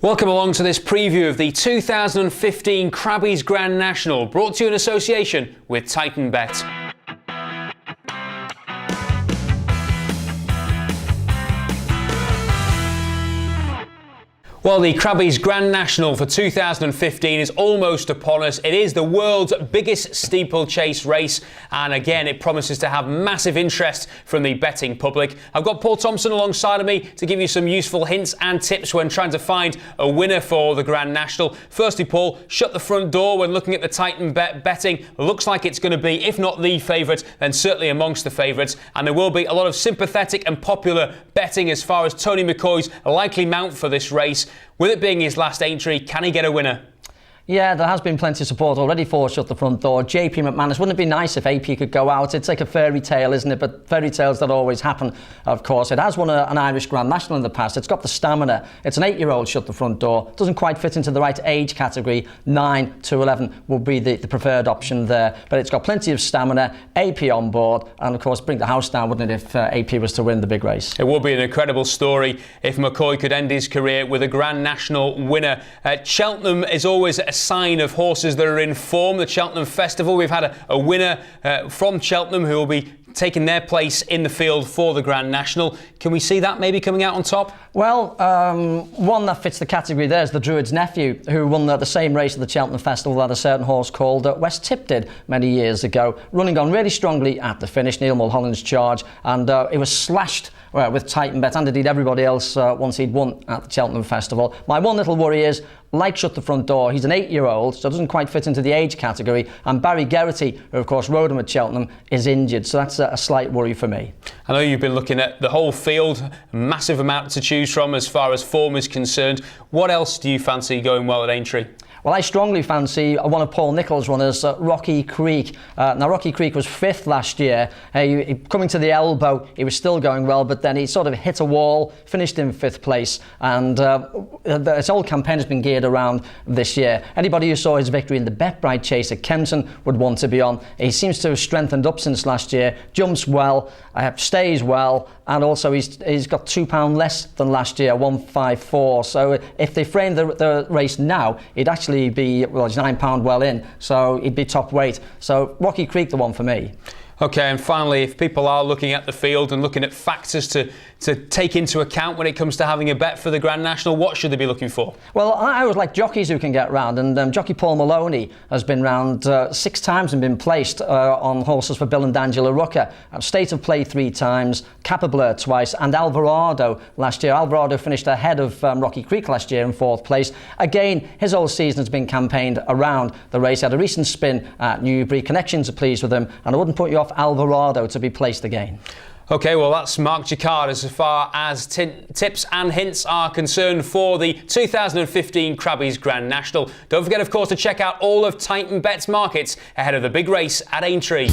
Welcome along to this preview of the 2015 Crabbie's Grand National, brought to you in association with Titanbet. Well, the Crabbie's Grand National for 2015 is almost upon us. It is the world's biggest steeplechase race, and again, it promises to have massive interest from the betting public. I've got Paul Thompson alongside of me to give you some useful hints and tips when trying to find a winner for the Grand National. Firstly, Paul, shut the front door when looking at the Titanbet betting. Looks like it's going to be, if not the favourite, then certainly amongst the favourites, and there will be a lot of sympathetic and popular betting as far as Tony McCoy's likely mount for this race. With it being his last entry, can he get a winner? Yeah, there has been plenty of support already for Shut the Front Door. JP McManus, wouldn't it be nice if AP could go out? It's like a fairy tale, isn't it? But fairy tales don't always happen, of course. It has won an Irish Grand National in the past. It's got the stamina. It's an 8-year-old Shut the Front Door. Doesn't quite fit into the right age category. 9 to 11 would be the preferred option there. But it's got plenty of stamina, AP on board, and of course bring the house down, wouldn't it, if AP was to win the big race? It would be an incredible story if McCoy could end his career with a Grand National winner. Cheltenham is always a sign of horses that are in form. The Cheltenham Festival, we've had a winner from Cheltenham who will be taking their place in the field for the Grand National. Can we see that maybe coming out on top? Well, one that fits the category there is the Druid's Nephew, who won the same race at the Cheltenham Festival that a certain horse called West Tip did many years ago, running on really strongly at the finish, Neil Mulholland's charge, and it was slashed with Titanbet and indeed everybody else once he'd won at the Cheltenham Festival. My one little worry is, like Shut the Front Door, he's an 8-year-old, so doesn't quite fit into the age category, and Barry Geraghty, who of course rode him at Cheltenham, is injured, so that's a slight worry for me. I know you've been looking at the whole field, a massive amount to choose from as far as form is concerned. What else do you fancy going well at Aintree? Well, I strongly fancy one of Paul Nicholls' runners, Rocky Creek. Now, Rocky Creek was 5th last year. Coming to the elbow, he was still going well, but then he sort of hit a wall, finished in 5th place, and his whole campaign has been geared around this year. Anybody who saw his victory in the Bet-Bride Chase at Kempton would want to be on. He seems to have strengthened up since last year, jumps well, stays well, and also he's got £2 less than last year, 154. So if they frame the race now, he'd actually be, well, he's £9 well in, so he'd be top weight. So Rocky Creek, the one for me. Okay, and finally, if people are looking at the field and looking at factors to take into account when it comes to having a bet for the Grand National, what should they be looking for? Well, I always like jockeys who can get round, and jockey Paul Maloney has been round 6 times and been placed on horses for Bill and D'Angelo Rucker. State of Play 3 times, Capabler twice, and Alvarado last year. Alvarado finished ahead of Rocky Creek last year in 4th place. Again, his whole season has been campaigned around the race. He had a recent spin at Newbury. Connections are pleased with him, and I wouldn't put you off Alvarado to be placed again. Okay, well, that's marked your card as far as tips and hints are concerned for the 2015 Crabbie's Grand National. Don't forget, of course, to check out all of Titanbet's markets ahead of the big race at Aintree.